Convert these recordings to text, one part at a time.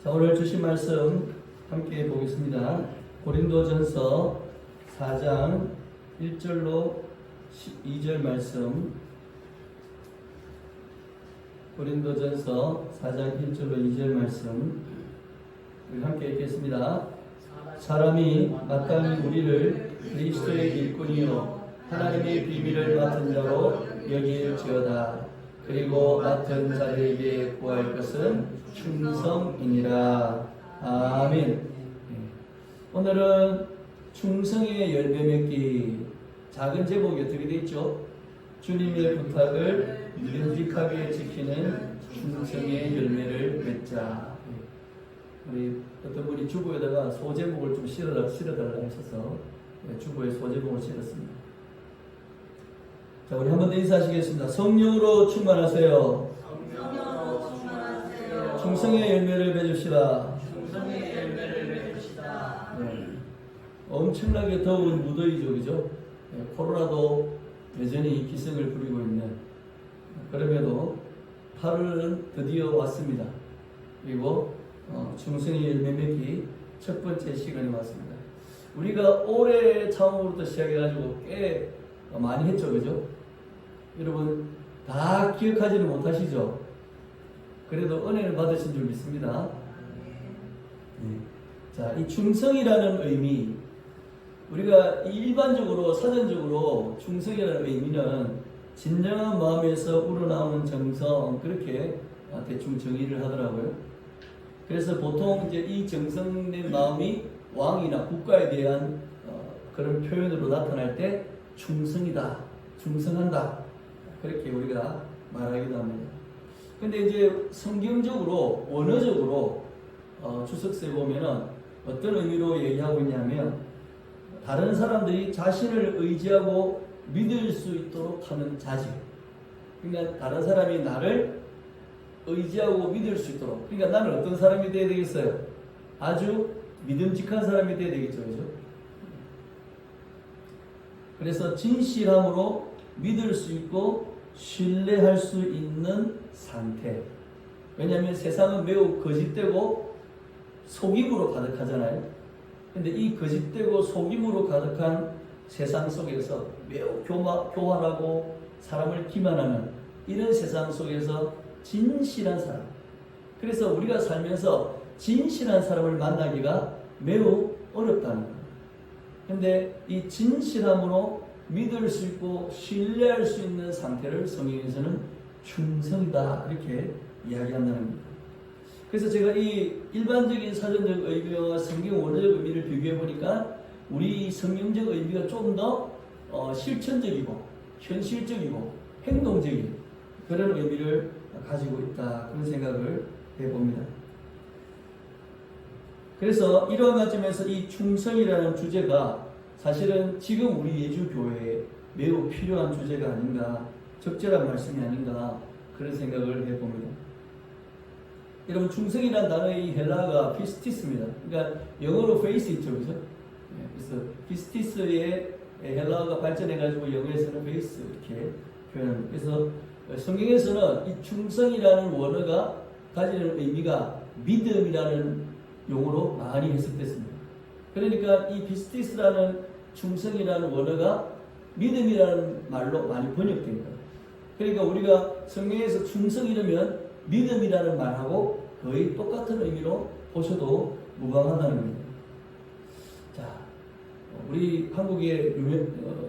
자, 오늘 주신 말씀 함께 보겠습니다. 고린도전서 4장 1절로 12절 말씀. 고린도전서 4장 1절로 2절 말씀 우리 함께 읽겠습니다. 사람이 마땅히 우리를 그리스도의 일꾼이요 하나님의 비밀을 맡은 자로 여길지어다. 그리고 맡은 자들에게 구할 것은 충성이니라. 아멘. 오늘은 충성의 열매 맺기. 작은 제목이 어떻게 되어 있죠? 주님의 부탁을 믿음직하게 지키는 충성의 열매를 맺자. 우리 어떤 분이 주보에다가 소제목을 좀 실어달라고 하셔서 주보에 소제목을 실었습니다. 자, 우리 한 번 더 인사하시겠습니다. 성령으로 충만하세요. 충성의 열매를 맺읍시다. 엄청나게 더운 무더위죠, 그죠? 코로나도 여전히 기승을 부리고 있는. 그럼에도 8월은 드디어 왔습니다. 그리고 충성의 열매 맺기 첫 번째 시간이 왔습니다. 우리가 올해 처음부터 시작해가지고 꽤 많이 했죠, 그죠? 여러분 다 기억하지는 못하시죠? 그래도 은혜를 받으신 줄 믿습니다. 자, 이 충성이라는 의미, 우리가 일반적으로 사전적으로 충성이라는 의미는 진정한 마음에서 우러나오는 정성, 그렇게 대충 정의를 하더라고요. 그래서 보통 이제 이 정성된 마음이 왕이나 국가에 대한 그런 표현으로 나타날 때 충성이다, 충성한다, 그렇게 우리가 말하기도 합니다. 근데 이제 성경적으로, 원어적으로 주석서에 보면은 어떤 의미로 얘기하고 있냐면, 다른 사람들이 자신을 의지하고 믿을 수 있도록 하는 자질. 그러니까 다른 사람이 나를 의지하고 믿을 수 있도록. 그러니까 나는 어떤 사람이 되어야 되겠어요? 아주 믿음직한 사람이 되어야 되겠죠, 그죠? 그래서 진실함으로 믿을 수 있고 신뢰할 수 있는 상태. 왜냐하면 세상은 매우 거짓되고 속임으로 가득하잖아요. 근데 이 거짓되고 속임으로 가득한 세상 속에서 매우 교활하고 사람을 기만하는 이런 세상 속에서 진실한 사람. 그래서 우리가 살면서 진실한 사람을 만나기가 매우 어렵다는 거예요. 근데 이 진실함으로 믿을 수 있고 신뢰할 수 있는 상태를 성경에서는 충성이다, 그렇게 이야기한다는 겁니다. 그래서 제가 이 일반적인 사전적 의미와 성경 원어적 의미를 비교해 보니까 우리 성경적 의미가 좀 더 실천적이고 현실적이고 행동적인 그런 의미를 가지고 있다, 그런 생각을 해봅니다. 그래서 이러한 관점에서 이 충성이라는 주제가 사실은 지금 우리 예주교회에 매우 필요한 주제가 아닌가, 적절한 말씀이 아닌가, 그런 생각을 해봅니다. 여러분, 충성이라는 단어의 헬라어가 피스티스입니다. 그러니까 영어로 face 있죠, 그죠? 그래서 피스티스의 헬라어가 발전해가지고 영어에서는 face 이렇게 표현합니다. 그래서 성경에서는 이 충성이라는 원어가 가지는 의미가 믿음이라는 용어로 많이 해석됐습니다. 그러니까 이 피스티스라는 충성이라는 원어가 믿음이라는 말로 많이 번역된 거예요. 그러니까 우리가 성경에서 충성 이러면 믿음이라는 말하고 거의 똑같은 의미로 보셔도 무방하다는 겁니다. 자, 우리 한국의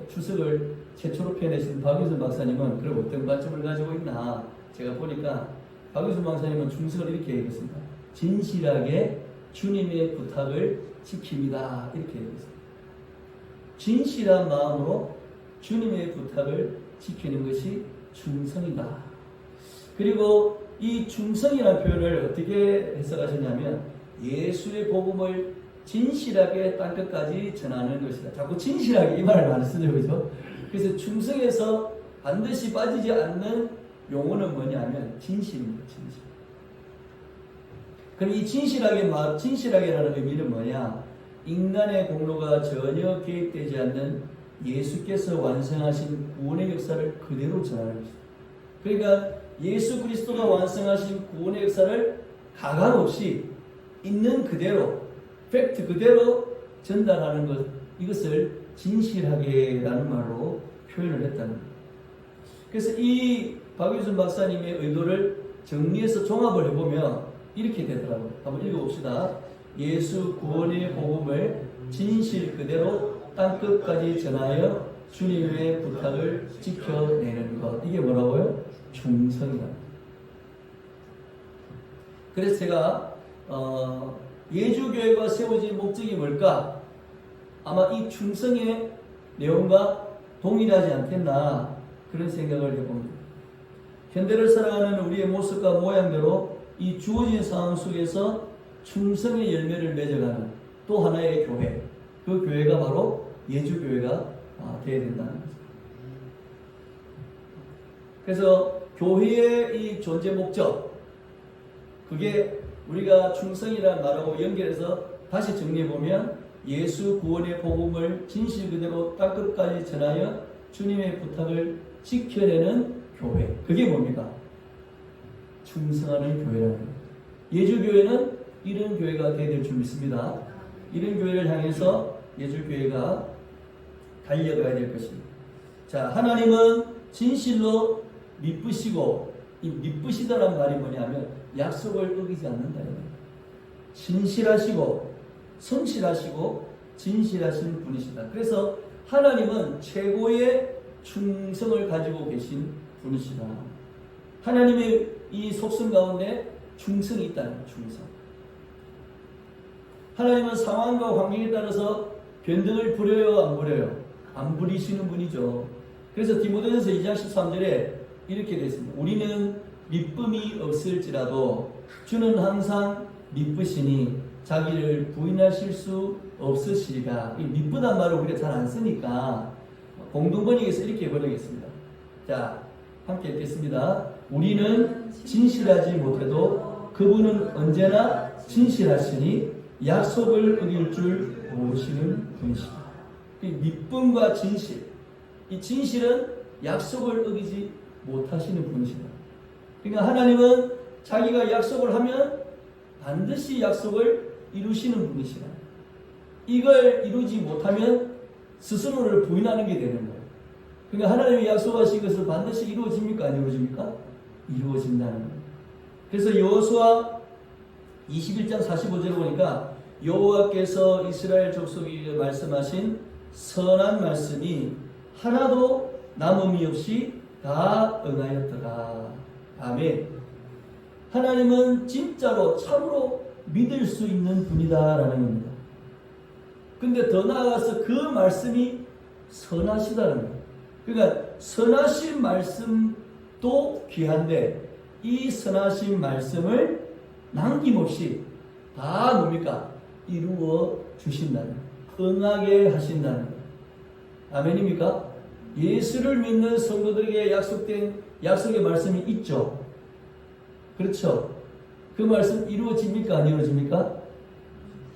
주석을 최초로 표현하신 박유선 박사님은 그럼 어떤 관점을 가지고 있나? 제가 보니까 박유선 박사님은 충성을 이렇게 얘기했습니다. 진실하게 주님의 부탁을 지킵니다, 이렇게 얘기했습니다. 진실한 마음으로 주님의 부탁을 지키는 것이 충성이다. 그리고 이 충성이라는 표현을 어떻게 해석하셨냐면, 예수의 복음을 진실하게 땅끝까지 전하는 것이다. 자꾸 진실하게 이 말을 많이 쓰죠, 그죠? 그래서 충성에서 반드시 빠지지 않는 용어는 뭐냐면 진실입니다, 진실. 그럼 이 진실하게라는 의미는 뭐냐? 인간의 공로가 전혀 개입되지 않는 예수께서 완성하신 구원의 역사를 그대로 전하는 것이다. 그러니까 예수 그리스도가 완성하신 구원의 역사를 가감 없이 있는 그대로, 팩트 그대로 전달하는 것, 이것을 진실하게라는 말로 표현을 했다는 거예요. 그래서 이 박유순 박사님의 의도를 정리해서 종합을 해보면 이렇게 되더라고요. 한번 읽어봅시다. 예수 구원의 복음을 진실 그대로 땅끝까지 전하여 주님의 부탁을 지켜내는 것. 이게 뭐라고요? 충성이다. 그래서 제가 예주교회가 세워진 목적이 뭘까? 아마 이 충성의 내용과 동일하지 않겠나 그런 생각을 해봅니다. 현대를 살아가는 우리의 모습과 모양대로 이 주어진 상황 속에서 충성의 열매를 맺어가는 또 하나의 교회, 그 교회가 바로 예주교회가 되어야 된다는 거죠. 그래서 교회의 이 존재 목적, 그게 우리가 충성이라는 말하고 연결해서 다시 정리해보면 예수 구원의 복음을 진실 그대로 땅끝까지 전하여 주님의 부탁을 지켜내는 교회. 그게 뭡니까? 충성하는 교회라는 거예요. 예주교회는 이런 교회가 되어야 될 줄 믿습니다. 이런 교회를 향해서 예주교회가 달려가야 될 것입니다. 자, 하나님은 진실로 미쁘시고, 이 미쁘시다란 말이 뭐냐면 약속을 어기지 않는다는 거예요. 진실하시고 성실하시고 진실하신 분이시다. 그래서 하나님은 최고의 충성을 가지고 계신 분이시다. 하나님의 이 속성 가운데 충성이 있다는 거예요. 충성. 하나님은 상황과 환경에 따라서 변덕을 부려요, 안 부려요? 안 부리시는 분이죠. 그래서 디모데전서 2장 13절에 이렇게 되어 있습니다. 우리는 미쁨이 없을지라도 주는 항상 미쁘시니 자기를 부인하실 수 없으시리라. 이 미쁘단 말을 우리가 잘 안 쓰니까 공동번역에서 이렇게 번역했습니다. 자, 함께 읽겠습니다. 우리는 진실하지 못해도 그분은 언제나 진실하시니 약속을 어길 줄 모르시는 분이시다. 이 미쁨과 진실, 이 진실은 약속을 어기지 못하시는 분이시다. 그러니까 하나님은 자기가 약속을 하면 반드시 약속을 이루시는 분이시다. 이걸 이루지 못하면 스스로를 부인하는 게 되는 거예요. 그러니까 하나님이 약속하신 것을 반드시 이루어집니까? 안 이루어집니까? 이루어진다는 거예요. 그래서 여호수아 21장 45절을 보니까 여호와께서 이스라엘 족속에게 말씀하신 선한 말씀이 하나도 남음이 없이 다 응하였더라. 아멘. 하나님은 진짜로 참으로 믿을 수 있는 분이다라는 겁니다. 근데 더 나아가서 그 말씀이 선하시다는 거예요. 그러니까 선하신 말씀도 귀한데 이 선하신 말씀을 남김없이 다 뭡니까? 이루어 주신다는 거예요. 응하게 하신다는 거예요. 아멘입니까? 예수를 믿는 성도들에게 약속된 약속의 말씀이 있죠. 그렇죠? 그 말씀 이루어집니까? 안 이루어집니까?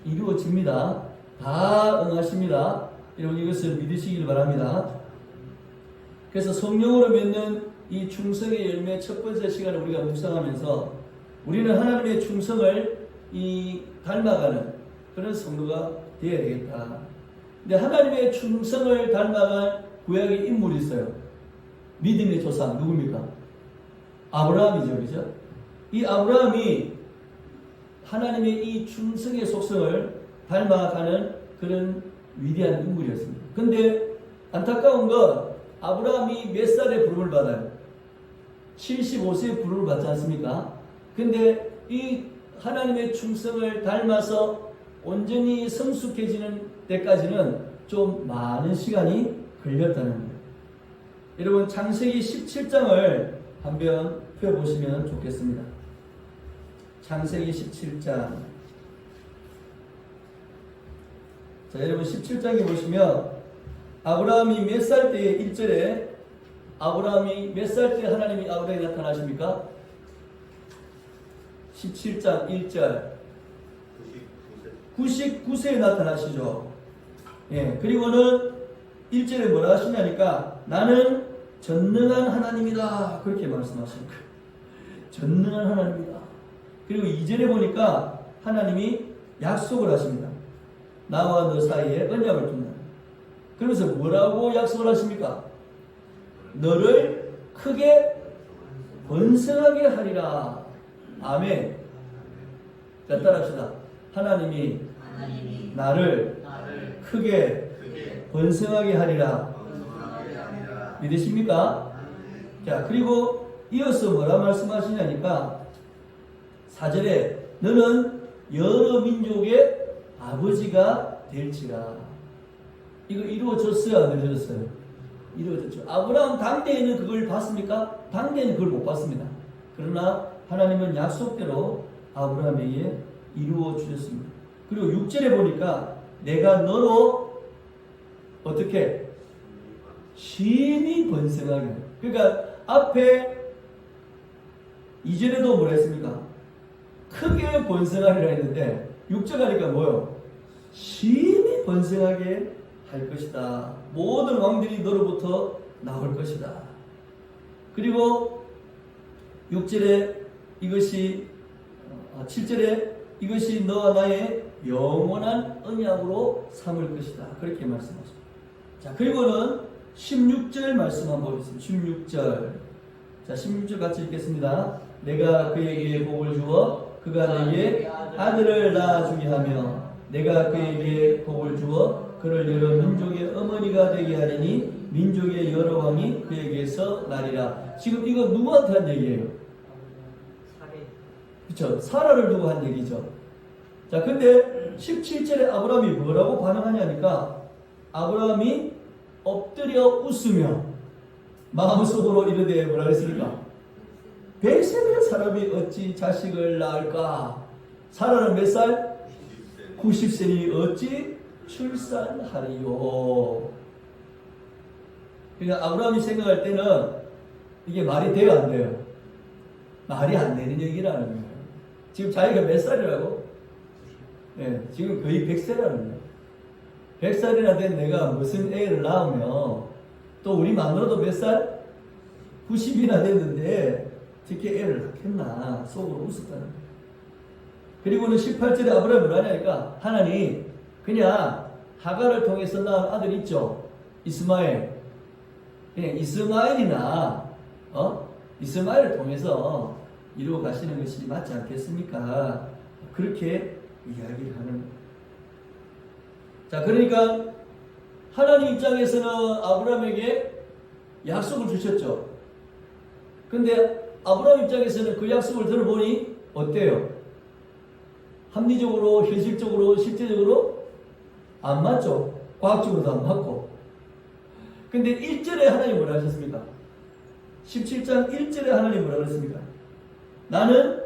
이루어집니다. 다 응하십니다. 여러분 이것을 믿으시길 바랍니다. 그래서 성령으로 맺는 이 충성의 열매 첫 번째 시간을 우리가 묵상하면서 우리는 하나님의 충성을 닮아가는 그런 성도가 되어야 되겠다. 근데 하나님의 충성을 닮아갈 구약의 인물이 있어요. 믿음의 조상 누굽니까? 아브라함이죠. 그죠? 이 아브라함이 하나님의 이 충성의 속성을 닮아가는 그런 위대한 인물이었습니다. 근데 안타까운 건 아브라함이 몇 살에 부름을 받아요? 75세에 부름을 받지 않습니까? 근데 이 하나님의 충성을 닮아서 온전히 성숙해지는 때까지는 좀 많은 시간이 걸렸다는 거예요. 여러분 창세기 17장을 한번 펴보시면 좋겠습니다. 창세기 17장. 자, 여러분 17장에 보시면 아브라함이 몇 살 때에 1절에 아브라함이 몇 살 때 하나님이 아브라함에 나타나십니까? 17장 1절 99세에 나타나시죠. 예, 그리고는 1절에 뭐라 하시냐니까 나는 전능한 하나님이다 그렇게 말씀하십니다. 전능한 하나님이다. 그리고 2절에 보니까 하나님이 약속을 하십니다. 나와 너 사이에 언약을 둔다. 그러면서 뭐라고 약속을 하십니까? 너를 크게 번성하게 하리라. 아멘. 자, 따라합시다. 하나님이 나를 크게 번성하게 하리라. 믿으십니까? 자, 그리고 이어서 뭐라 말씀하시냐니까 4절에 너는 여러 민족의 아버지가 될지라. 이거 이루어졌어요? 안 이루어졌어요? 이루어졌죠. 아브라함 당대에는 그걸 봤습니까? 당대에는 그걸 못 봤습니다. 그러나 하나님은 약속대로 아브라함에게 이루어 주셨습니다. 그리고 6절에 보니까 내가 너로 어떻게 심히 번성하게. 그러니까 앞에 2절에도 뭐라 했습니까? 크게 번성하리라 했는데 6절 하니까 뭐요? 심히 번성하게 할 것이다. 모든 왕들이 너로부터 나올 것이다. 그리고 6절에 이것이 7절에 이것이 너와 나의 영원한 언약으로 삼을 것이다. 그렇게 말씀하십니다. 자, 그리고는 16절 말씀 한번 보겠습니다. 16절. 자, 16절 같이 읽겠습니다. 내가 그에게 복을 주어 그가 내게 아들을 낳아주게 하며 내가 그에게 복을 주어 그를 여러 민족의 어머니가 되게 하리니 민족의 여러 왕이 그에게서 나리라. 지금 이거 누구한테 한 얘기예요? 그렇죠. 사라를 두고 한 얘기죠. 자, 근데 17절에 아브라함이 뭐라고 반응하냐니까 아브라함이 엎드려 웃으며 마음속으로 이르되 뭐라 그랬습니까? 100세의 사람이 어찌 자식을 낳을까? 사라는 몇 살? 90세니 어찌 출산하리요? 그러니까 아브라함이 생각할 때는 이게 말이 돼요, 안 돼요? 말이 안 되는 얘기라는 거예요. 지금 자기가 몇 살이라고? 네, 지금 거의 100세라는 거예요. 100살이나 된 내가 무슨 애를 낳으며 또 우리 마누라도 몇 살? 90이나 됐는데 어떻게 애를 낳겠나 속으로 웃었다는 거예요. 그리고는 18절에 아브라함이 뭐라냐니까 하나님 그냥 하갈을 통해서 낳은 아들 있죠? 이스마엘. 그냥 이스마엘이나 이스마엘을 통해서 이루어 가시는 것이 맞지 않겠습니까? 그렇게 이야기를 하는 거예요. 자, 그러니까 하나님 입장에서는 아브라함에게 약속을 주셨죠. 근데 아브라함 입장에서는 그 약속을 들어보니 어때요? 합리적으로, 현실적으로, 실제적으로 안 맞죠. 과학적으로도 안 맞고. 근데 1절에 하나님 뭐라 하셨습니까? 17장 1절에 하나님 뭐라 그랬습니까? 나는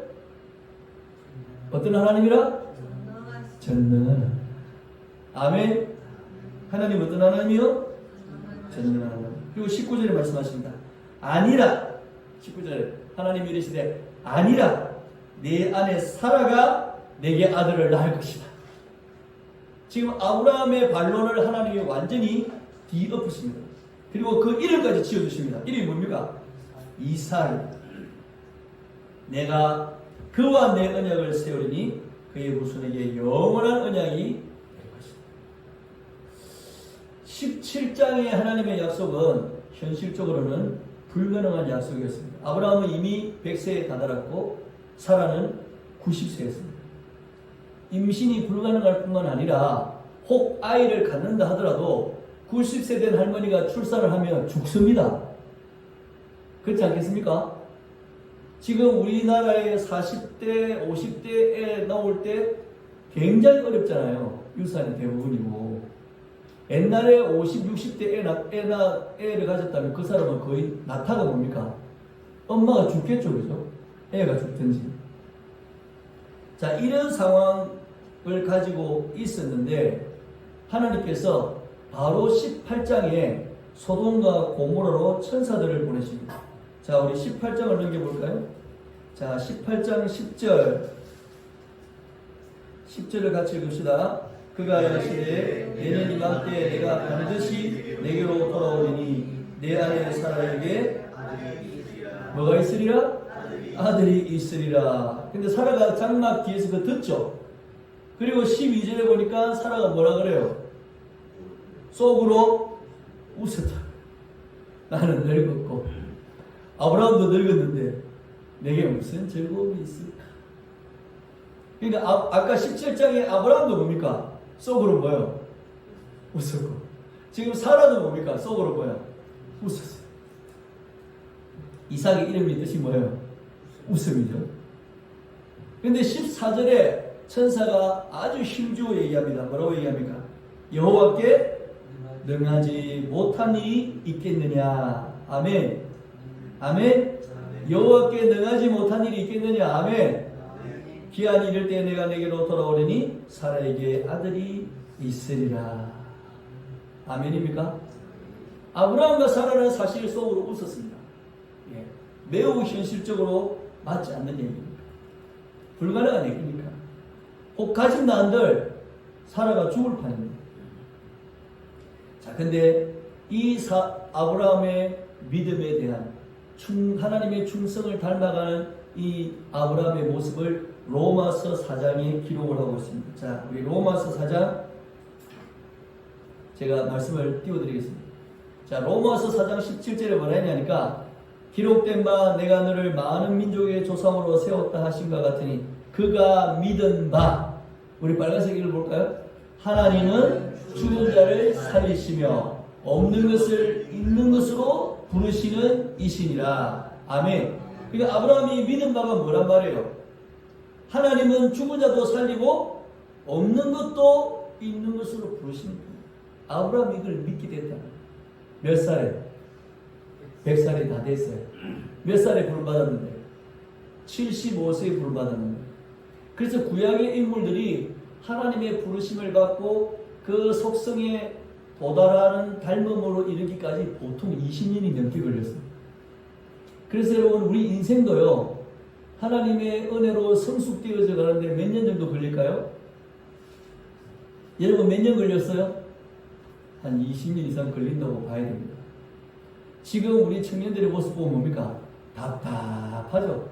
어떤 하나님이라? 전능한 하나님. 아멘. 하나님 어떤 하나님이요? 전능한 하나님. 그리고 19절에 말씀하십니다. 아니라 19절에 하나님이 이르시되 아니라 내 안에 사라가 내게 아들을 낳을 것이다. 지금 아브라함의 반론을 하나님이 완전히 뒤엎으십니다. 그리고 그 이름까지 지어주십니다. 이름이 뭡니까? 이삭. 내가 그와 내 언약을 세우리니 그의 후손에게 영원한 언약이 될 것이다. 17장의 하나님의 약속은 현실적으로는 불가능한 약속이었습니다. 아브라함은 이미 100세에 다다랐고 사라는 90세였습니다. 임신이 불가능할 뿐만 아니라 혹 아이를 갖는다 하더라도 90세 된 할머니가 출산을 하면 죽습니다. 그렇지 않겠습니까? 지금 우리나라에 40대, 50대에 나올 때 굉장히 어렵잖아요. 유산이 대부분이고. 옛날에 50, 60대 애를 가졌다면 그 사람은 거의 낙타가 뭡니까? 엄마가 죽겠죠, 그죠? 애가 죽든지. 자, 이런 상황을 가지고 있었는데 하나님께서 바로 18장에 소돔과 고모라로 천사들을 보내십니다. 자, 우리 18장을 넘겨볼까요? 자, 18장 10절을 같이 읽읍시다. 그가 이르시되 내년 이맘때 내가 반드시 내게로 돌아오리니 내 안에 사라에게 뭐가 있으리라? 아들이 있으리라. 근데 사라가 장막 뒤에서 그 듣죠? 그리고 12절에 보니까 사라가 뭐라 그래요? 속으로 웃었다. 나는 늙었고 아브라함도 늙었는데 내게 무슨 즐거움이 있을까? 그러니까 아까 17장에 아브라함도 뭡니까? 속으로 뭐요? 웃었고, 지금 사라도 뭡니까? 속으로 뭐야? 웃었어요. 이삭의 이름이 뜻이 뭐예요? 웃음이죠. 근데 14절에 천사가 아주 힘주어 얘기합니다. 뭐라고 얘기합니까? 여호와께 능하지 못한 일이 있겠느냐? 아멘. 아멘. 여호와께 능하지 못한 일이 있겠느냐? 아멘. 기한이 이를 때 내가 내게로 돌아오려니 사라에게 아들이 있으리라. 아멘입니까? 아브라함과 사라는 사실 속으로 웃었습니다. 예. 매우 현실적으로 맞지 않는 얘기입니다. 불가능한 얘기니까. 혹 가진 난들 사라가 죽을 판입니다. 자, 근데 이 아브라함의 믿음에 대한 하나님의 충성을 닮아가는 이 아브라함의 모습을 로마서 4장에 기록을 하고 있습니다. 자, 우리 로마서 4장 제가 말씀을 띄워드리겠습니다. 자, 로마서 4장 17절에 뭐라 했냐니까 기록된 바 내가 너를 많은 민족의 조상으로 세웠다 하신과 같으니 그가 믿은 바, 우리 빨간색 읽어볼까요? 하나님은 죽은 자를 살리시며 없는 것을 있는 것으로 부르시는 이시니라. 아멘. 그러니까 아브라함이 믿은 바가 뭐란 말이에요? 하나님은 죽은 자도 살리고 없는 것도 있는 것으로 부르시는 거예요. 아브라함이 이걸 믿게 됐다. 몇 살에? 100살이 다 됐어요. 몇 살에 부름받았는데? 75세에 부름받았는데. 그래서 구약의 인물들이 하나님의 부르심을 받고 그 속성에 도달하는 닮음으로 이르기까지 보통 20년이 넘게 걸렸어요. 그래서 여러분 우리 인생도요, 하나님의 은혜로 성숙되어져 가는데 몇 년 정도 걸릴까요? 여러분 몇 년 걸렸어요? 한 20년 이상 걸린다고 봐야 됩니다. 지금 우리 청년들의 모습 보면 뭡니까? 답답하죠?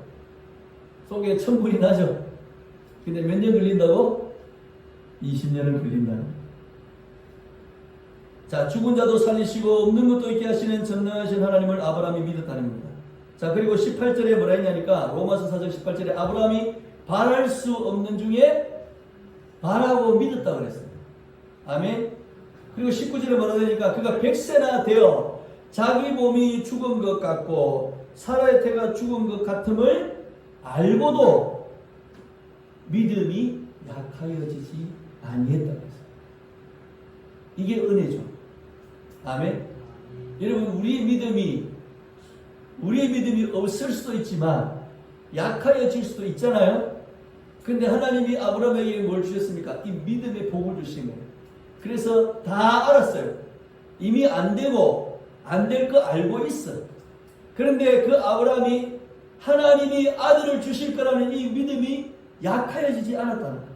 속에 천불이 나죠? 근데 몇 년 걸린다고? 20년은 걸린다. 자, 죽은 자도 살리시고 없는 것도 있게 하시는 전능하신 하나님을 아브라함이 믿었다는 겁니다. 자, 그리고 18절에 뭐라 했냐니까 로마서 4장 18절에 아브라함이 바랄 수 없는 중에 바라고 믿었다고 그랬어요. 아멘. 그리고 19절에 뭐라 하니까 그가 100세나 되어 자기 몸이 죽은 것 같고 사라의 태가 죽은 것 같음을 알고도 믿음이 약하여지지 아니했다고 했어요. 이게 은혜죠. 아멘. 여러분 우리의 믿음이 없을 수도 있지만 약하여질 수도 있잖아요. 근데 하나님이 아브라함에게 뭘 주셨습니까? 이 믿음의 복을 주신 거예요. 그래서 다 알았어요. 이미 안 되고 안 될 거 알고 있어. 그런데 그 아브라함이 하나님이 아들을 주실 거라는 이 믿음이 약하여지지 않았다는 거예요.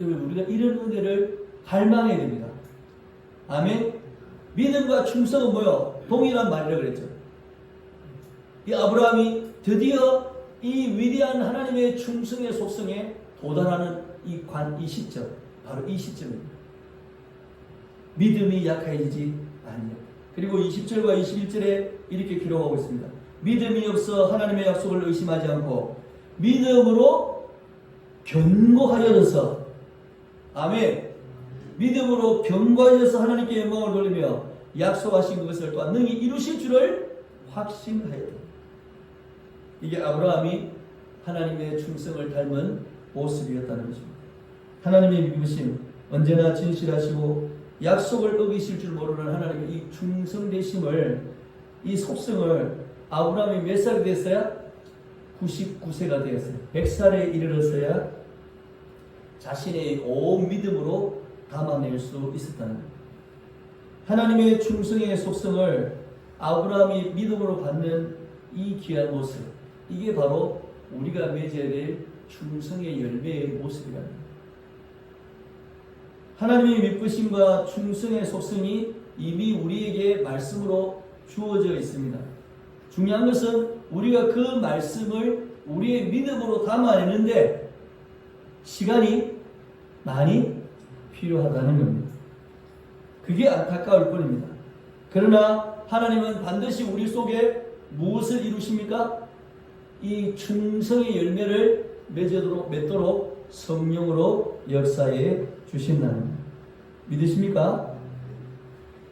여러분 우리가 이런 은혜를 갈망해야 됩니다. 아멘. 믿음과 충성은 뭐요? 동일한 말이라고 그랬죠. 이 아브라함이 드디어 이 위대한 하나님의 충성의 속성에 도달하는 이 시점, 바로 이 시점입니다. 믿음이 약해지지 아니요. 그리고 20절과 21절에 이렇게 기록하고 있습니다. 믿음이 없어 하나님의 약속을 의심하지 않고 믿음으로 견고하여져서, 아멘. 믿음으로 견고하여져서 하나님께 영광을 돌리며 약속하신 것을 또한 능히 이루실 줄을 확신하였다. 이게 아브라함이 하나님의 충성을 닮은 모습이었다는 것입니다. 하나님의 믿으심, 언제나 진실하시고 약속을 어기실 줄 모르는 하나님의 이 충성되심을, 이 속성을 아브라함이 몇 살이 됐어야? 99세가 되었어요. 100살에 이르렀어야 자신의 온 믿음으로 담아낼 수 있었다는 것. 하나님의 충성의 속성을 아브라함이 믿음으로 받는 이 귀한 모습, 이게 바로 우리가 맺어야 될 충성의 열매의 모습이라는 거예요. 하나님의 믿으심과 충성의 속성이 이미 우리에게 말씀으로 주어져 있습니다. 중요한 것은 우리가 그 말씀을 우리의 믿음으로 담아내는데 시간이 많이 필요하다는 겁니다. 그게 안타까울 뿐입니다. 그러나 하나님은 반드시 우리 속에 무엇을 이루십니까? 이 충성의 열매를 맺도록 성령으로 역사해 주신다는 겁니다. 믿으십니까?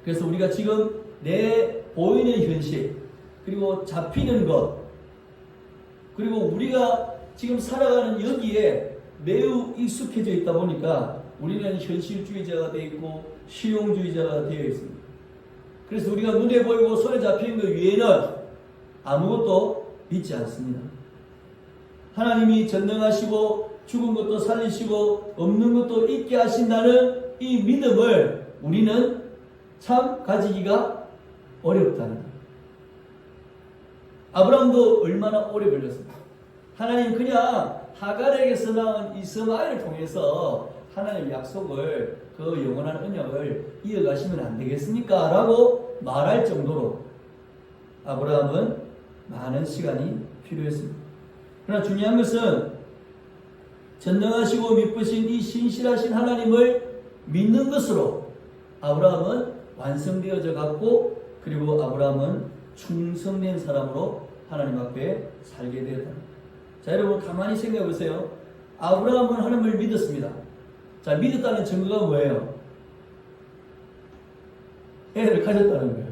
그래서 우리가 지금 내 보이는 현실, 그리고 잡히는 것, 그리고 우리가 지금 살아가는 여기에 매우 익숙해져 있다 보니까 우리는 현실주의자가 되어 있고 실용주의자가 되어 있습니다. 그래서 우리가 눈에 보이고 손에 잡히는 것 외에는 아무것도 믿지 않습니다. 하나님이 전능하시고 죽은 것도 살리시고 없는 것도 있게 하신다는 이 믿음을 우리는 참 가지기가 어렵다는 거예요. 아브라함도 얼마나 오래 걸렸습니까? 하나님 그냥 하갈에게서 낳은 이스마엘을 통해서 하나님의 약속을, 그 영원한 언약을 이어가시면 안 되겠습니까? 라고 말할 정도로 아브라함은 많은 시간이 필요했습니다. 그러나 중요한 것은 전능하시고 미쁘신 이 신실하신 하나님을 믿는 것으로 아브라함은 완성되어져 갔고, 그리고 아브라함은 충성된 사람으로 하나님 앞에 살게 되었다. 자, 여러분 가만히 생각해 보세요. 아브라함은 하나님을 믿었습니다. 자, 믿었다는 증거가 뭐예요? 애를 가졌다는 거예요.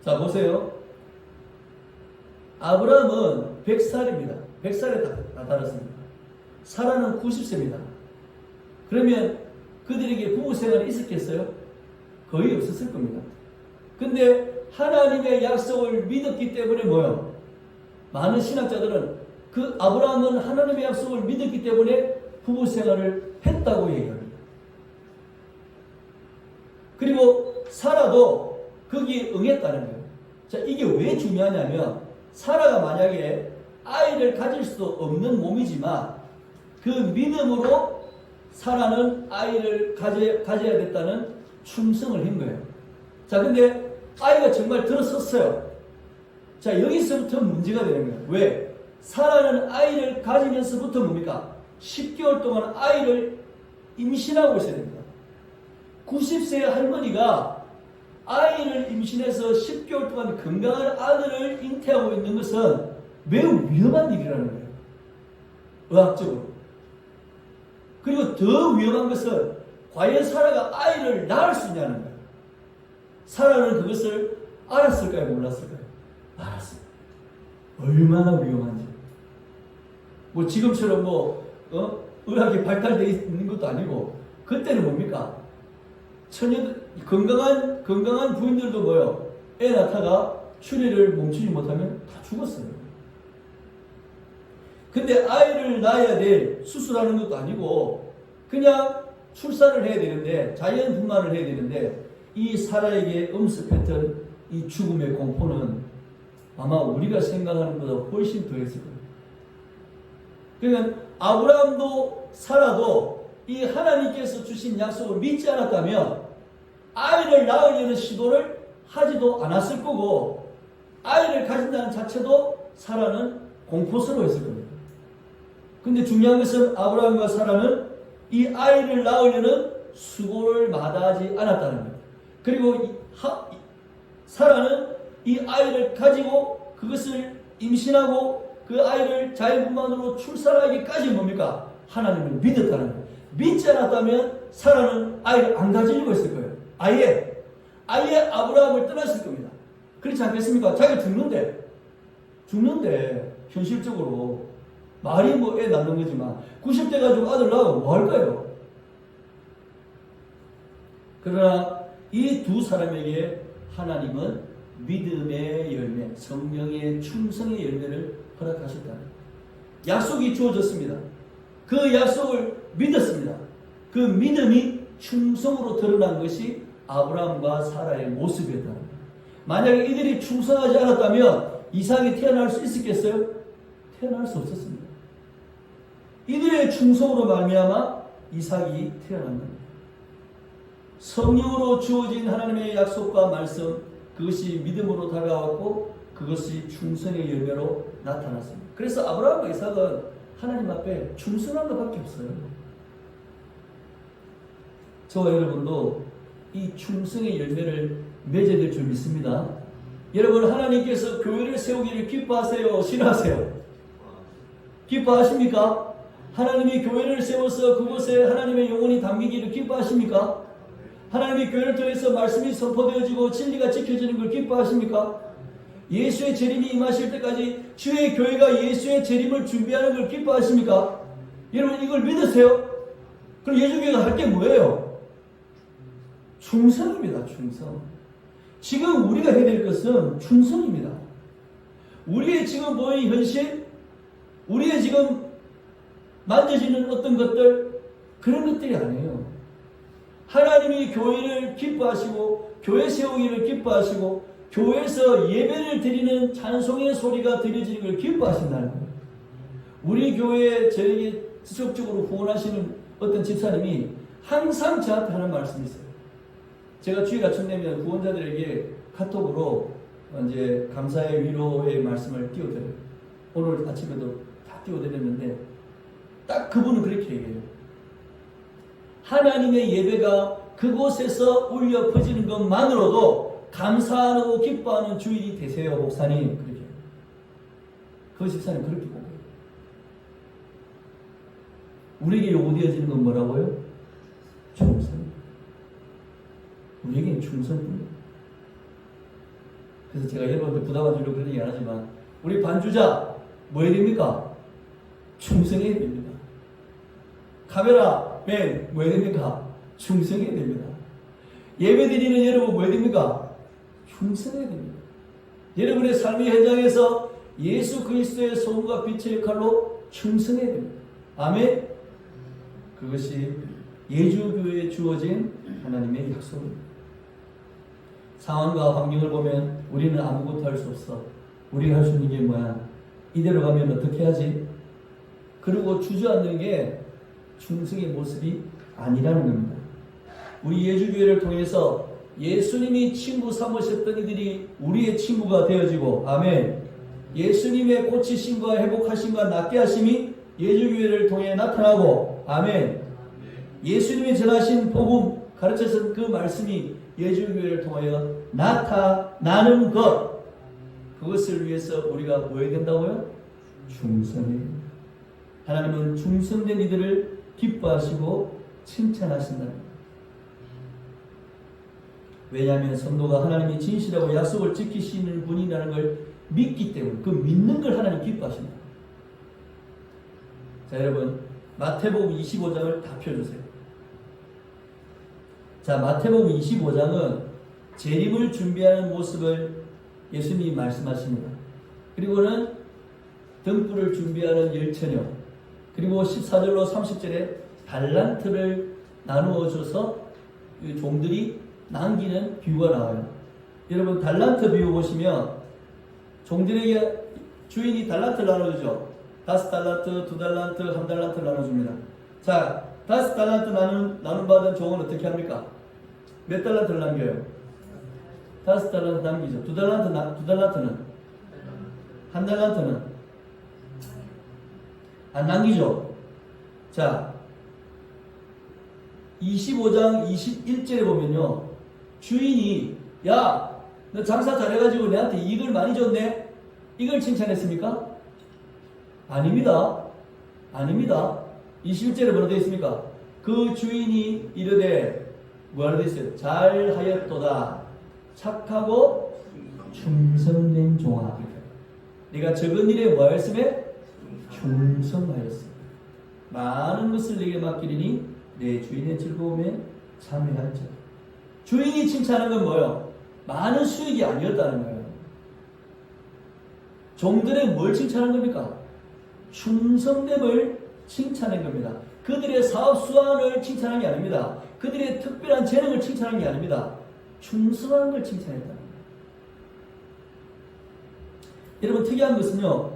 자, 보세요. 아브라함은 100살입니다. 100살에 다다랐습니다. 사라는 90세입니다. 그러면 그들에게 부부 생활이 있었겠어요? 거의 없었을 겁니다. 근데 하나님의 약속을 믿었기 때문에 뭐요? 많은 신학자들은 그 아브라함은 하나님의 약속을 믿었기 때문에 부부 생활을 했다고 얘기합니다. 그리고 사라도 거기에 응했다는 거예요. 자, 이게 왜 중요하냐면 사라가 만약에 아이를 가질 수도 없는 몸이지만 그 믿음으로 사라는 아이를 가져야 됐다는 충성을 한 거예요. 자, 근데 아이가 정말 들어섰어요. 자, 여기서부터 문제가 되는 거예요. 왜? 사라는 아이를 가지면서부터 뭡니까? 10개월 동안 아이를 임신하고 있어야 됩니다. 90세의 할머니가 아이를 임신해서 10개월 동안 건강한 아들을 잉태하고 있는 것은 매우 위험한 일이라는 거예요. 의학적으로. 그리고 더 위험한 것은 과연 사라가 아이를 낳을 수 있냐는 거예요. 사라는 그것을 알았을까요? 몰랐을까요? 알았어요. 얼마나 위험한지. 뭐 지금처럼 의학이 발달되어 있는 것도 아니고, 그때는 뭡니까? 건강한 부인들도 뭐요? 애 낳다가 출혈을 멈추지 못하면 다 죽었어요. 근데 아이를 낳아야 될 수술하는 것도 아니고 그냥 출산을 해야 되는데, 자연 분만을 해야 되는데, 이 사라에게 엄습했던 이 죽음의 공포는 아마 우리가 생각하는 것보다 훨씬 더했을 거예요. 그러니까 아브라함도 사라도 이 하나님께서 주신 약속을 믿지 않았다면 아이를 낳으려는 시도를 하지도 않았을 거고, 아이를 가진다는 자체도 사라는 공포스러워했을 겁니다. 근데 중요한 것은 아브라함과 사라는 이 아이를 낳으려는 수고를 마다하지 않았다는 거예요. 그리고 사라는 이 아이를 가지고 그것을 임신하고 그 아이를 자연분만으로 출산하기까지 뭡니까? 하나님을 믿었다는 거예요. 믿지 않았다면 사라는 아이를 안 가지려고 했을 거예요. 아예 아브라함을 떠났을 겁니다. 그렇지 않겠습니까? 자기가 죽는데 현실적으로 말이 애 낳는 거지만 90대 가지고 아들 낳으면 뭐 할까요? 그러나 이 두 사람에게 하나님은 믿음의 열매, 성령의 충성의 열매를 허락하셨다. 약속이 주어졌습니다. 그 약속을 믿었습니다. 그 믿음이 충성으로 드러난 것이 아브라함과 사라의 모습이었다. 만약에 이들이 충성하지 않았다면 이삭이 태어날 수 있었겠어요? 태어날 수 없었습니다. 이들의 충성으로 말미암아 이삭이 태어난 겁니다. 성령으로 주어진 하나님의 약속과 말씀, 그것이 믿음으로 다가왔고 그것이 충성의 열매로 나타났습니다. 그래서 아브라함과 이삭은 하나님 앞에 충성한 것밖에 없어요. 저와 여러분도 이 충성의 열매를 맺어야 될 줄 믿습니다. 여러분, 하나님께서 교회를 세우기를 기뻐하세요? 싫어하세요? 기뻐하십니까? 하나님이 교회를 세워서 그곳에 하나님의 영혼이 담기기를 기뻐하십니까? 하나님이 교회를 통해서 말씀이 선포되어지고 진리가 지켜지는 걸 기뻐하십니까? 예수의 재림이 임하실 때까지 주의 교회가 예수의 재림을 준비하는 걸 기뻐하십니까? 여러분, 이걸 믿으세요? 그럼 예수교회가 할 게 뭐예요? 충성입니다. 충성. 지금 우리가 해야 될 것은 충성입니다. 우리의 지금 보이는 현실, 우리의 지금 만져지는 어떤 것들, 그런 것들이 아니에요. 하나님이 교회를 기뻐하시고 교회 세우기를 기뻐하시고 교회에서 예배를 드리는 찬송의 소리가 들려지는 걸 기뻐하신다는 거예요. 우리 교회에 저에게 지속적으로 후원하시는 어떤 집사님이 항상 저한테 하는 말씀이 있어요. 제가 주일 아침 되면 후원자들에게 카톡으로 이제 감사의 위로의 말씀을 띄워드려요. 오늘 아침에도 다 띄워드렸는데 딱 그분은 그렇게 얘기해요. 하나님의 예배가 그곳에서 울려 퍼지는 것만으로도 감사하고 기뻐하는 주일이 되세요, 목사님. 그렇게. 그 집사님 그렇게 보고. 우리에게 요구되어지는 건 뭐라고요? 충성. 우리에게는 충성입니다. 그래서 제가 여러분들 부담을 주려고 그런 얘기 안 하지만 우리 반주자 뭐 해야 됩니까? 충성해야 됩니다. 카메라, 맨 뭐 해야 됩니까? 충성해야 됩니다. 예배 드리는 여러분 뭐 해야 됩니까? 충성해야 됩니다. 여러분의 삶의 현장에서 예수 그리스도의 소금과 빛의 역할로 충성해야 됩니다. 아멘. 그것이 예주교회에 주어진 하나님의 약속입니다. 상황과 환경을 보면 우리는 아무것도 할 수 없어. 우리가 할 수 있는 게 뭐야? 이대로 가면 어떻게 하지? 그리고 주저앉는 게 충성의 모습이 아니라는 겁니다. 우리 예주교회를 통해서 예수님이 친구 삼으셨던 이들이 우리의 친구가 되어지고, 아멘. 예수님의 고치심과 회복하심과 낫게 하심이 예주교회를 통해 나타나고, 아멘. 예수님이 전하신 복음, 가르쳐서 그 말씀이 예주교회를 통하여 나타나는 것, 그것을 위해서 우리가 뭐 해야 된다고요? 충성해야 됩니다. 하나님은 충성된 이들을 기뻐하시고 칭찬하신다는 겁니다. 왜냐하면 성도가 하나님이 진실하고 약속을 지키시는 분이라는 걸 믿기 때문에, 그 믿는 걸 하나님 기뻐하십니다. 자, 여러분, 마태복음 25장을 다 펴주세요. 자, 마태복음 25장은 재림을 준비하는 모습을 예수님이 말씀하십니다. 그리고는 등불을 준비하는 열처녀, 그리고 14절로 30절에 달란트를 나누어 줘서 종들이 남기는 비유가 나와요. 여러분, 달란트 비유 보시면 종들에게 주인이 달란트를 나눠주죠. 5달란트, 2달란트, 1달란트를 나눠줍니다. 자, 5달란트 나눔받은 종은 어떻게 합니까? 몇 달란트를 남겨요? 5달란트 남기죠. 2달란트는? 1달란트는? 안 남기죠. 자, 25장 21절에 보면요, 주인이 야, 너 장사 잘해가지고 내한테 이익을 많이 줬네? 이걸 칭찬했습니까? 아닙니다. 아닙니다. 21절에 뭐라 되어 있습니까? 그 주인이 이르되 뭐라 되어 있어요? 잘하였도다. 착하고 충성된 종아. 네가 적은 일에 뭐 하였으며? 충성하였어. 많은 것을 내게 맡기리니 내 주인의 즐거움에 참여할지어다. 주인이 칭찬하는 건 뭐예요? 많은 수익이 아니었다는 거예요. 종들의 뭘 칭찬한 겁니까? 충성됨을 칭찬한 겁니다. 그들의 사업 수완을 칭찬한 게 아닙니다. 그들의 특별한 재능을 칭찬한 게 아닙니다. 충성한 걸 칭찬했다는 거예요. 여러분, 특이한 것은요,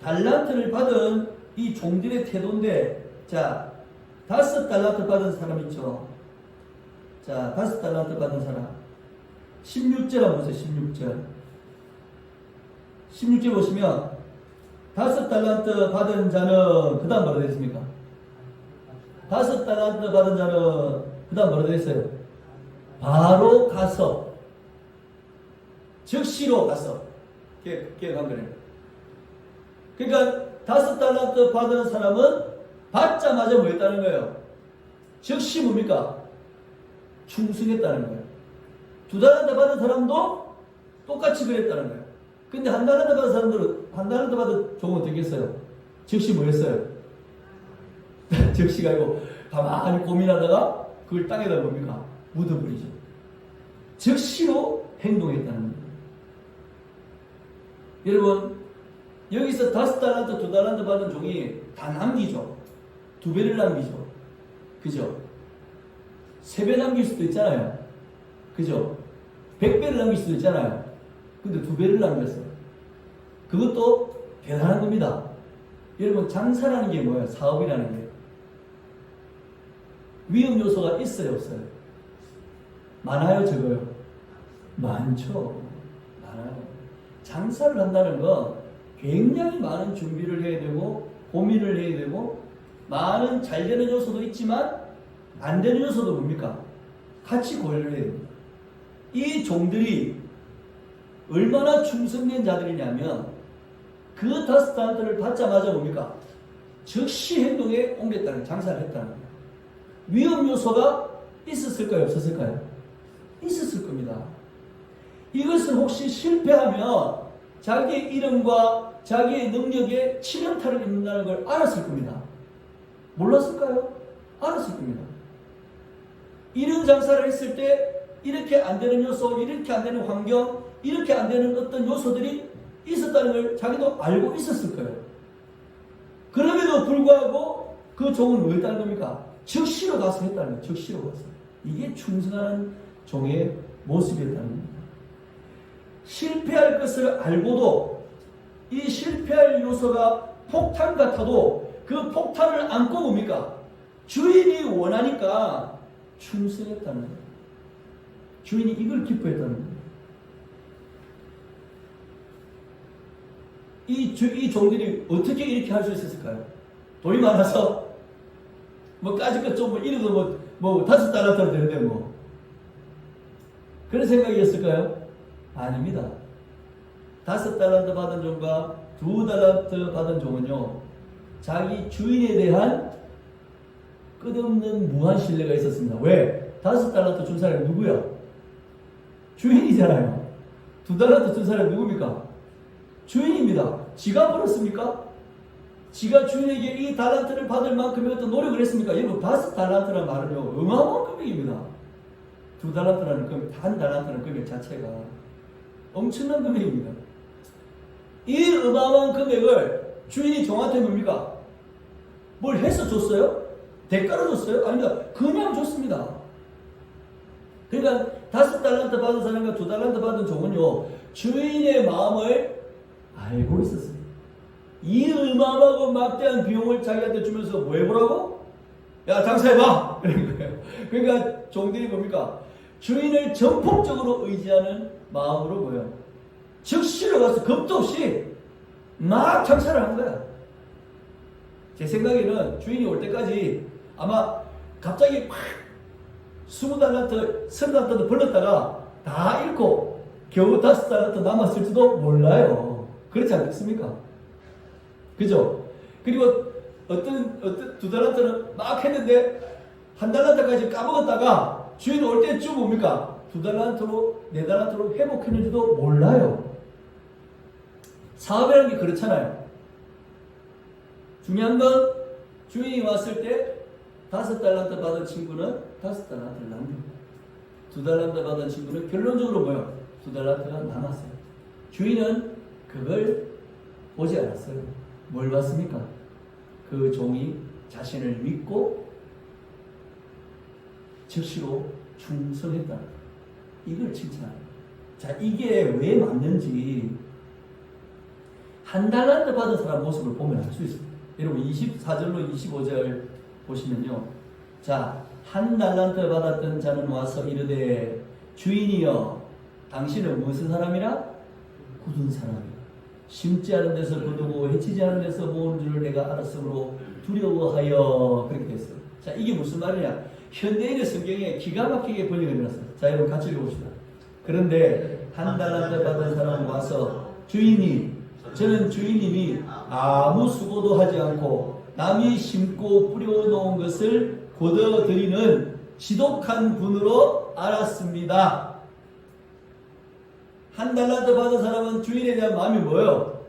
달란트를 받은 이 종들의 태도인데, 자, 5달란트 받은 사람 있죠. 자, 5달란트 받은 사람. 16절 한번 보세요. 16절. 16절 보시면 5달란트 받은 자는 그 다음 뭐라 되겠습니까? 5달란트 받은 자는 그 다음 뭐라 되겠어요? 바로 가서 즉시로 가서 기억한 거예요. 그러니까 5달란트 받은 사람은 받자마자 뭐 했다는 거예요? 즉시 뭡니까? 충성했다는 거예요. 2달란트 받은 사람도 똑같이 그랬다는 거예요. 근데 1달란트 받은 사람들은 1달란트 받은 종은 어떻게 했어요? 즉시 뭐 했어요? 즉시가 아니고 가만히 고민하다가 그걸 땅에다 뭡니까? 묻어버리죠. 즉시로 행동했다는 겁니다. 여러분, 여기서 5달란트, 2달란트 받은 종이 다 남기죠. 2배를 남기죠. 그죠? 3배 남길 수도 있잖아요. 그죠? 100배를 남길 수도 있잖아요. 근데 2배를 남겼어요. 그것도 대단한 겁니다. 여러분, 장사라는 게 뭐예요? 사업이라는 게. 위험 요소가 있어요, 없어요? 많아요, 적어요? 많죠. 많아요. 장사를 한다는 건 굉장히 많은 준비를 해야 되고, 고민을 해야 되고, 많은 잘 되는 요소도 있지만, 안 되는 요소도 뭡니까? 같이 고려해야 됩니다. 이 종들이 얼마나 충성된 자들이냐면, 그 5달란트를 받자마자 뭡니까? 즉시 행동에 옮겼다는, 장사를 했다는 거예요. 위험 요소가 있었을까요? 없었을까요? 있었을 겁니다. 이것을 혹시 실패하면 자기의 이름과 자기의 능력에 치명타를 입는다는 걸 알았을 겁니다. 몰랐을까요? 알았을 겁니다. 이런 장사를 했을 때 이렇게 안 되는 요소, 이렇게 안 되는 환경, 이렇게 안 되는 어떤 요소들이 있었다는 걸 자기도 알고 있었을 거예요. 그럼에도 불구하고 그 종은 뭐 했다는 겁니까? 즉시로 가서 했다는 거예요. 즉시로 가서. 이게 충성하는 종의 모습이었다는 겁니다. 실패할 것을 알고도 이 실패할 요소가 폭탄 같아도 그 폭탄을 안고 뭡니까? 주인이 원하니까 충성했다는 거예요. 주인이 이걸 기뻐했다는 거예요. 이 종들이 어떻게 이렇게 할 수 있었을까요? 돈이 많아서 뭐 까짓것 좀 이래도 뭐 5달란트로 되는데 뭐 그런 생각이었을까요? 아닙니다. 5달란트 받은 종과 2달란트 받은 종은요, 자기 주인에 대한 끝없는 무한 신뢰가 있었습니다. 왜? 5달란트 준 사람이 누구야? 주인이잖아요. 2달란트 준 사람이 누굽니까? 주인입니다. 지가 벌었습니까? 지가 주인에게 이 달란트를 받을 만큼의 어떤 노력을 했습니까? 여러분, 5달란트라는 말은요, 어마어마한 금액입니다. 2달란트라는 금액, 1달란트라는 금액 자체가 엄청난 금액입니다. 이 어마어마한 금액을 주인이 종한테 뭡니까? 뭘 해서 줬어요? 대가로 줬어요? 아닙니다. 그냥 줬습니다. 그러니까 5달란트 받은 사람과 2달란트 받은 종은요, 주인의 마음을 알고 있었습니다. 이 어마어마하고 막대한 비용을 자기한테 주면서 뭐 해보라고? 야, 장사해봐! 그런 거예요. 그러니까 종들이 뭡니까? 주인을 전폭적으로 의지하는 마음으로 뭐예요? 즉시로 가서 겁도 없이 막 장사를 한 거야. 제 생각에는 주인이 올 때까지 아마 갑자기 막 20달란트, 30달란트 벌렸다가 다 잃고 겨우 5달란트 남았을지도 몰라요. 그렇지 않겠습니까? 그죠? 그리고 어떤 2달란트는 막 했는데 1달란트까지 까먹었다가 주인 올 때쯤 뭡니까? 2달란트로 4달란트로 회복했는지도 몰라요. 사업이라는 게 그렇잖아요. 중요한 건 주인이 왔을 때 5달란트 받은 친구는 5달란트를 남깁니다. 2달란트 받은 친구는 결론적으로 뭐예요? 2달란트가 남았어요. 주인은 그걸 보지 않았어요. 뭘 봤습니까? 그 종이 자신을 믿고 즉시로 충성했다. 이걸 칭찬합니다. 자, 이게 왜 맞는지 1달란트 받은 사람 모습을 보면 알 수 있습니다. 여러분 24절로 25절 보시면요. 자, 1달란트 받았던 자는 와서 이르되 주인이여 당신은 무슨 사람이라? 굳은 사람이라. 심지 않은 데서 거두고 해치지 않은 데서 모은 줄을 내가 알았으므로 두려워하여. 그렇게 됐어요. 자, 이게 무슨 말이냐? 현대인의 성경에 기가 막히게 번역을 해놨어요. 자, 여러분 같이 읽어봅시다. 그런데 한 달란트 받은 사람은 와서 주인이, 저는 주인님이 아무 수고도 하지 않고 남이 심고 뿌려놓은 것을 거둬들이는 지독한 분으로 알았습니다. 한 달란트 받은 사람은 주인에 대한 마음이 뭐예요?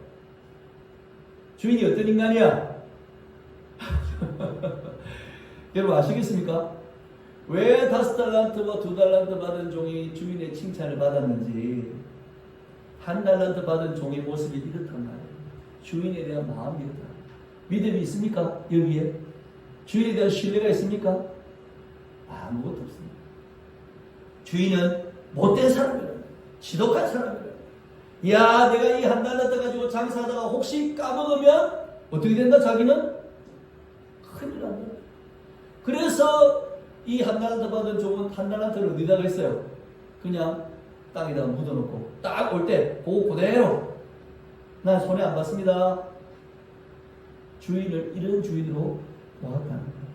주인이 어떤 인간이야? 여러분 아시겠습니까? 왜 5달란트와 2달란트 받은 종이 주인의 칭찬을 받았는지. 한 달란트 받은 종의 모습이 이렇단 말이에요. 주인에 대한 마음이 이렇다. 믿음이 있습니까? 여기에? 주인에 대한 신뢰가 있습니까? 아무것도 없습니다. 주인은 못된 사람이라, 지독한 사람이라. 야, 내가 이 한 달란트 가지고 장사하다가 혹시 까먹으면 어떻게 된다? 자기는 큰일 난다. 그래서 이 한 달란트 받은 종은 한 달란트를 어디다가 했어요? 그냥 땅에다가 묻어놓고 딱 올 때 그거 그대로, 난 손해 안 봤습니다. 주인을 이런 주인으로 보았다는 거예요.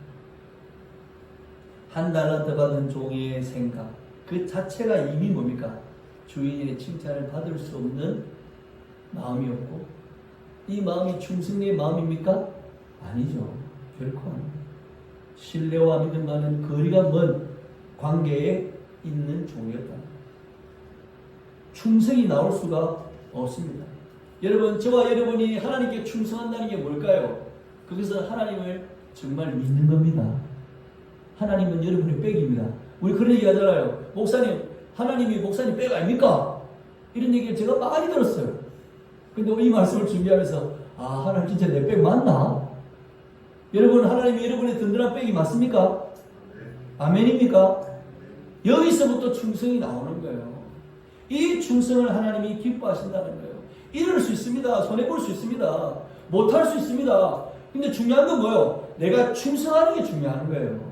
한 달란트 받은 종의 생각 그 자체가 이미 뭡니까? 주인의 칭찬을 받을 수 없는 마음이었고, 이 마음이 충성의 마음입니까? 아니죠. 결코 아닙니다. 신뢰와 믿음과는 거리가 먼 관계에 있는 종이었다. 충성이 나올 수가 없습니다. 여러분, 저와 여러분이 하나님께 충성한다는 게 뭘까요? 그것은 하나님을 정말 믿는 겁니다. 하나님은 여러분의 백입니다. 우리 그런 얘기 하잖아요. 목사님, 하나님이 목사님 백 아닙니까? 이런 얘기를 제가 많이 들었어요. 근데 이 말씀을 준비하면서, 아, 하나님 진짜 내 백 맞나? 여러분, 하나님이 여러분의 든든한 백이 맞습니까? 아멘입니까? 여기서부터 충성이 나오는 거예요. 이 충성을 하나님이 기뻐하신다는 거예요. 이럴 수 있습니다. 손해볼 수 있습니다. 못할 수 있습니다. 근데 중요한 건 뭐예요? 내가 충성하는 게 중요한 거예요.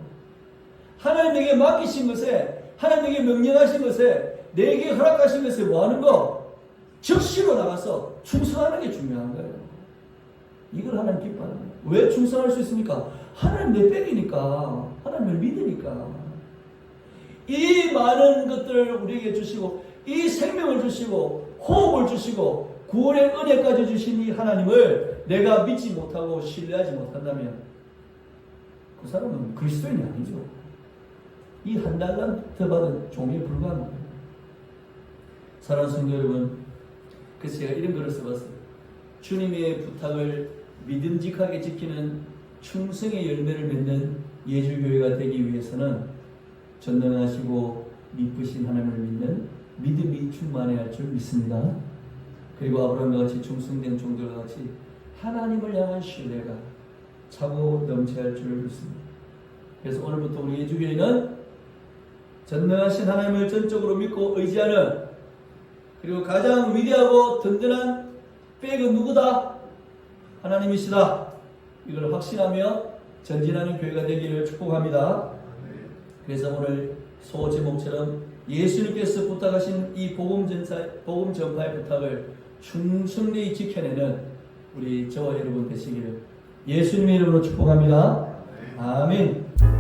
하나님에게 맡기신 것에, 하나님에게 명령하신 것에, 내게 허락하신 것에 뭐 하는 거? 적시로 나가서 충성하는 게 중요한 거예요. 이걸 하나님 기뻐하는 거예요. 왜 충성할 수 있습니까? 하나님 내 백이니까, 하나님을 믿으니까. 이 많은 것들을 우리에게 주시고, 이 생명을 주시고, 호흡을 주시고, 구원의 은혜까지 주신 이 하나님을 내가 믿지 못하고 신뢰하지 못한다면 그 사람은 그리스도인이 아니죠. 이 한 달란트 받은 종에 불과한 거예요. 사랑하는 성도 여러분, 그래서 제가 이런 글을 써봤어요. 주님의 부탁을 믿음직하게 지키는 충성의 열매를 맺는 예주교회가 되기 위해서는 전능하시고 미쁘신 하나님을 믿는 믿음이 충만해야 할 줄 믿습니다. 그리고 아브라함과 같이 충성된 종들과 같이 하나님을 향한 신뢰가 차고 넘쳐야 할 줄 믿습니다. 그래서 오늘부터 우리 예주교회는 전능하신 하나님을 전적으로 믿고 의지하는, 그리고 가장 위대하고 든든한 백은 누구다? 하나님이시다. 이걸 확신하며 전진하는 교회가 되기를 축복합니다. 그래서 오늘 소 제목처럼 예수님께서 부탁하신 이 복음 전파의 부탁을 충성되이 지켜내는 우리 저와 여러분 되시기를 예수님의 이름으로 축복합니다. 아멘.